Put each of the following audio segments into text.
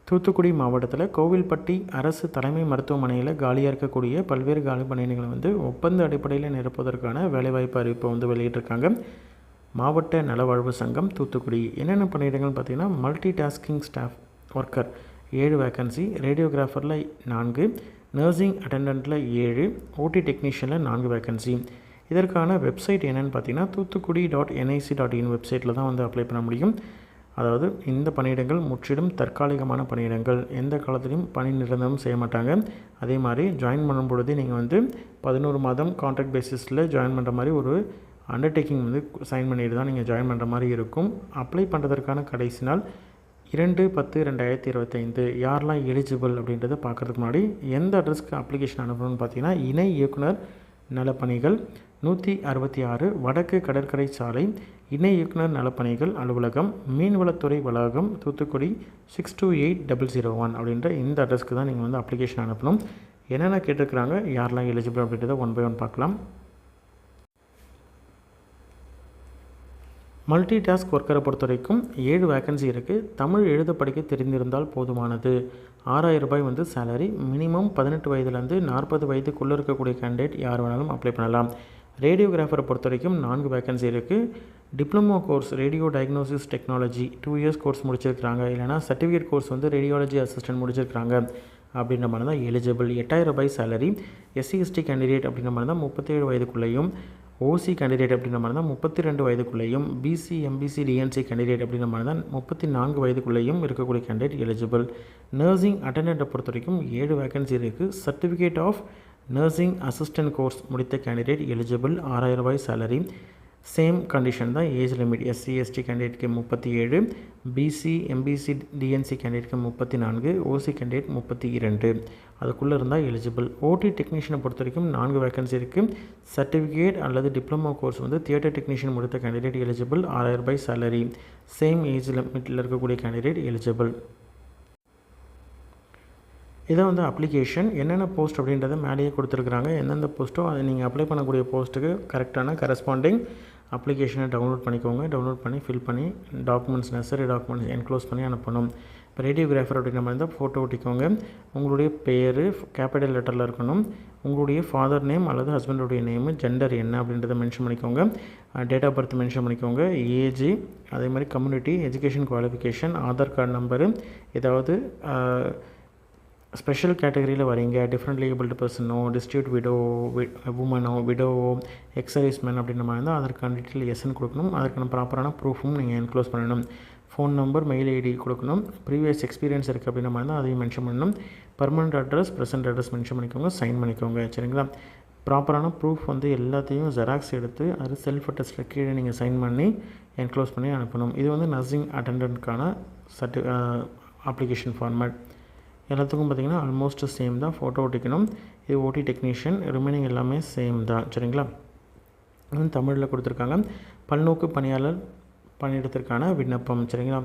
தூத்துக்குடி மாவட்டத்தில் கோவில்பட்டி அரசு தலைமை மருத்துவமனையில் காலியாக இருக்கக்கூடிய பல்வேறு காலி பணியிடங்களை வந்து ஒப்பந்த அடிப்படையில் நிரப்புவதற்கான வேலைவாய்ப்பு அறிவிப்பை வந்து வெளியிட்டிருக்காங்க. மாவட்ட நலவாழ்வு சங்கம் தூத்துக்குடி. என்னென்ன பணியிடங்கள்னு பார்த்தீங்கன்னா, multi tasking staff worker 7 vacancy, ரேடியோகிராஃபரில் 4, நர்சிங் அட்டெண்டண்ட்டில் 7, ஓடி டெக்னீஷியனில் 4 வேக்கன்சி. இதற்கான வெப்சைட் என்னென்னு பார்த்தீங்கன்னா, தூத்துக்குடி.nic.in வெப்சைட்டில் தான் வந்து அப்ளை பண்ண முடியும். அதாவது இந்த பணியிடங்கள் முற்றிலும் தற்காலிகமான பணியிடங்கள், எந்த காலத்திலையும் பணி நிரந்தரம் செய்ய மாட்டாங்க. அதே மாதிரி ஜாயின் பண்ணும் பொழுது நீங்கள் வந்து 11 மாதம் கான்ட்ராக்ட் பேசிஸில் ஜாயின் பண்ணுற மாதிரி ஒரு அண்டர்டேக்கிங் வந்து சைன் பண்ணிட்டு தான் நீங்கள் ஜாயின் பண்ணுற மாதிரி இருக்கும். அப்ளை பண்ணுறதற்கான கடைசி நாள் 2/10/2025. யாரெல்லாம் எலிஜிபிள் அப்படின்றத பார்க்குறதுக்கு முன்னாடி எந்த அட்ரஸ்க்கு அப்ளிகேஷன் அனுப்பணும்னு பார்த்தீங்கன்னா, இணை இயக்குனர் நலப்பணிகள் 166 வடக்கு கடற்கரை சாலை, இணை இயக்குனர் நலப்பணிகள் அலுவலகம், மீன்வளத்துறை வளாகம், தூத்துக்குடி 628001 அப்படின்ற இந்த அட்ரஸ்க்கு தான் நீங்கள் வந்து அப்ளிகேஷன் அனுப்பணும். என்னென்ன கேட்டிருக்கிறாங்க, யாரெல்லாம் எலிஜிபிள் அப்படின்றத 1 by 1 பார்க்கலாம். மல்டி டாஸ்க் ஒர்க்கரை பொறுத்த வரைக்கும் 7 வேக்கன்சி இருக்குது. தமிழ் எழுத படிக்க தெரிந்திருந்தால் போதுமானது. 6000 ரூபாய் வந்து சேலரி. மினிமம் 18 வயதுலேருந்து 40 வயதுக்குள்ளே இருக்கக்கூடிய கேண்டிடேட் யார் வேணாலும் அப்ளை பண்ணலாம். ரேடியோகிராஃபரை பொறுத்த வரைக்கும் 4 வேக்கன்சி இருக்குது. Diploma course radio diagnosis technology 2 years course முடிச்சிருக்கிறாங்க, இல்லைனா சர்டிஃபிகேட் கோர்ஸ் வந்து ரேடியாலஜி அசிஸ்டன்ட் முடிச்சிருக்கிறாங்க அப்படின்ற மாதிரி தான் எலிஜிபிள். 8000 ரூபாய் சேலரி. SC/ST கேண்டிடேட் அப்படின்ற மாதிரி தான் 37 வயதுக்குள்ளேயும், ஓசி கேண்டிடேட் அப்படின்ற மாதிரி தான் 32 வயதுக்குள்ளேயும், பிசி எம்பிசி டிஎன்சி கேண்டிடேட் அப்படின்ற மாதிரி தான் 34 வயதுக்குள்ளேயும் இருக்கக்கூடிய கேண்டிடேட் எலிஜிபிள். நர்சிங் அட்டெண்டண்ட்டை பொறுத்த வரைக்கும் 7 வேக்கன்சி இருக்குது. Certificate of nursing assistant course முடித்த கேண்டிடேட் எலிஜிபிள். 6000 ரூபாய் சேலரி. சேம் கண்டிஷன் தான். ஏஜ் லிமிட் SC/ST கேண்டிடேட்க்கு 37, பிசி எம்பிசி டிஎன்சி கேண்டிடேட்க்கு 34, ஓசி கேண்டிடேட் 32 அதுக்குள்ளே இருந்தால் எலிஜிபிள். ஓடி டெக்னீஷியனை பொறுத்த வரைக்கும் 4 வேக்கன்சி இருக்குது. சர்டிஃபிகேட் அல்லது டிப்ளமோ கோர்ஸ் வந்து தியேட்டர் டெக்னீஷியன் முடித்த கேண்டிடேட் எலிஜிபிள். 6000 ரூபாய் சேலரி. சேம் ஏஜ் லிமிட்டில் இருக்கக்கூடிய கேண்டிடேட் எலிஜிபிள். இதை வந்து அப்ளிகேஷன் என்னென்ன போஸ்ட் அப்படின்றத மேலேயே கொடுத்துருக்குறாங்க. எந்தெந்த போஸ்ட்டோ அதை நீங்கள் அப்ளை பண்ணக்கூடிய போஸ்ட்டுக்கு கரெக்டான கரஸ்பாண்டிங் அப்ளிகேஷனை டவுன்லோட் பண்ணிக்கோங்க. டவுன்லோட் பண்ணி ஃபில் பண்ணி டாக்குமெண்ட்ஸ் நெசசரி டாக்குமெண்ட்ஸ் என்க்ளோஸ் பண்ணி அனுப்பணும். இப்போ ரேடியோகிராஃபர் அப்படின்ற மாதிரி தான் ஃபோட்டோ ஒட்டிக்கோங்க. உங்களுடைய பேர் கேபிட்டல் லெட்டரில் இருக்கணும். உங்களுடைய ஃபாதர் நேம் அல்லது ஹஸ்பண்டுடைய நேமு, ஜெண்டர் என்ன அப்படின்றத மென்ஷன் பண்ணிக்கோங்க. டேட் ஆஃப் பர்த் மென்ஷன் பண்ணிக்கோங்க. ஏஜ், அதே மாதிரி community, education qualification, Aadhaar card number, ஏதாவது ஸ்பெஷல் கேட்டகரியில் வரீங்க, டிஃப்ரெண்ட்லி ஏபிள்டு பர்சனோ, டிஸ்ட்ரிக்ட் உமனோ, விடோவோ, எக்ஸர்வீஸ்மேன் அப்படின்ற மாதிரி இருந்தால் அதற்கான டீட்டெயில் எஸ்ன்னு கொடுக்கணும். அதற்கான ப்ராப்பரான ப்ரூஃபும் நீங்கள் என்க்ளோஸ் பண்ணணும். ஃபோன் நம்பர், மெயில் ஐடி கொடுக்கணும். ப்ரீவியஸ் எக்ஸ்பீரியன்ஸ் இருக்குது அப்படின்ற மாதிரி தான் அதையும் மென்ஷன் பண்ணணும். Permanent address, present address mention பண்ணிக்கோங்க. சைன் பண்ணிக்கோங்க. சரிங்களா? ப்ராப்பரான ப்ரூஃப் வந்து எல்லாத்தையும் ஜெராக்ஸ் எடுத்து அது செல்ஃப் அட்டஸ்டில் கீழே நீங்கள் சைன் பண்ணி என்க்ளோஸ் பண்ணி அனுப்பணும். இது வந்து நர்சிங் அட்டெண்டன்ட்கான அப்ளிகேஷன் ஃபார்மேட். எல்லாத்துக்கும் பார்த்திங்கன்னா ஆல்மோஸ்ட் சேம் தான். ஃபோட்டோ ஒட்டிக்கணும். இது ஓடி டெக்னீஷியன். ரிமைனிங் எல்லாமே சேம் தான். சரிங்களா? தமிழில் கொடுத்துருக்காங்க. பல்நோக்கு பணியாளர் பணியிடத்திற்கான விண்ணப்பம். சரிங்களா?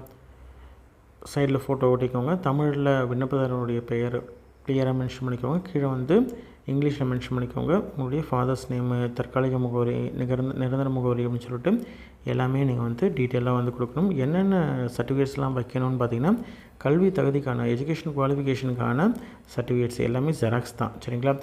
சைடில் ஃபோட்டோ ஒட்டிக்கோங்க. தமிழில் விண்ணப்பதாரனுடைய பெயர் கிளியராக மென்ஷன் பண்ணிக்கோங்க. கீழே வந்து இங்கிலீஷில் மென்ஷன் பண்ணிக்கோங்க. உங்களுடைய ஃபாதர்ஸ் நேமு, தற்காலிக முகவரி, நிரந்தர முகவரி அப்படின்னு சொல்லிட்டு எல்லாமே நீங்கள் வந்து டீட்டெயிலாக வந்து கொடுக்கணும். என்னென்ன சர்டிஃபிகேட்ஸ்லாம் வைக்கணும்னு பார்த்தீங்கன்னா, கல்வி தகுதிக்கான எஜுகேஷன் குவாலிஃபிகேஷனுக்கான சர்டிஃபிகேட்ஸ் எல்லாமே ஜெராக்ஸ் தான். சரிங்களா?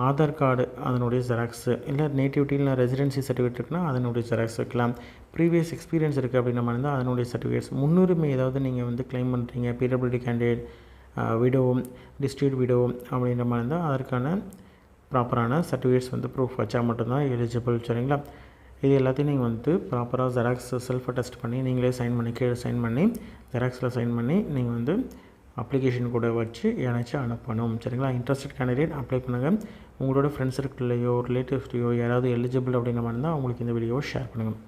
ஆதார் கார்டு அதனுடைய ஜெராக்ஸு, இல்லை நேட்டிவிட்டி இல்லை ரெசிடென்சி சர்டிஃபிகேட் இருக்குன்னா அதனுடைய ஜெராக்ஸ் வைக்கலாம். ப்ரீவியஸ் எக்ஸ்பீரியன்ஸ் இருக்குது அப்படின்ற மாதிரி இருந்தால் அதனுடைய சர்டிஃபிகேட்ஸ். முன்னுரிமை ஏதாவது நீங்கள் வந்து கிளைம் பண்ணுறீங்க, PWD candidate, widow, district widow அப்படின்ற மாதிரி இருந்தால் அதற்கான ப்ராப்பரான சர்டிஃபிகேட்ஸ் வந்து ப்ரூஃப் வச்சா மட்டும்தான் எலிஜிபிள். சரிங்களா? இது எல்லாத்தையும் நீங்கள் வந்து ப்ராப்பராக ஜெராக்ஸ் செல்ஃப் அட்டஸ்ட் பண்ணி நீங்களே சைன் பண்ணி கீழே சைன் பண்ணி ஜெராக்ஸில் சைன் பண்ணி நீங்கள் வந்து அப்ளிகேஷன் கூட வச்சு இணைச்சி அனுப்பணும். சரிங்களா? இன்ட்ரெஸ்டட் கேண்டிடேட் அப்ளை பண்ணுங்கள். உங்களோட ஃப்ரெண்ட்ஸ் சர்க்கிள்லையோ ரிலேட்டிவ்ஸ்லையோ யாராவது எலிஜிபிள் அப்படின்ற மாதிரி இருந்தால் அவங்களுக்கு இந்த வீடியோவை ஷேர் பண்ணுங்கள்.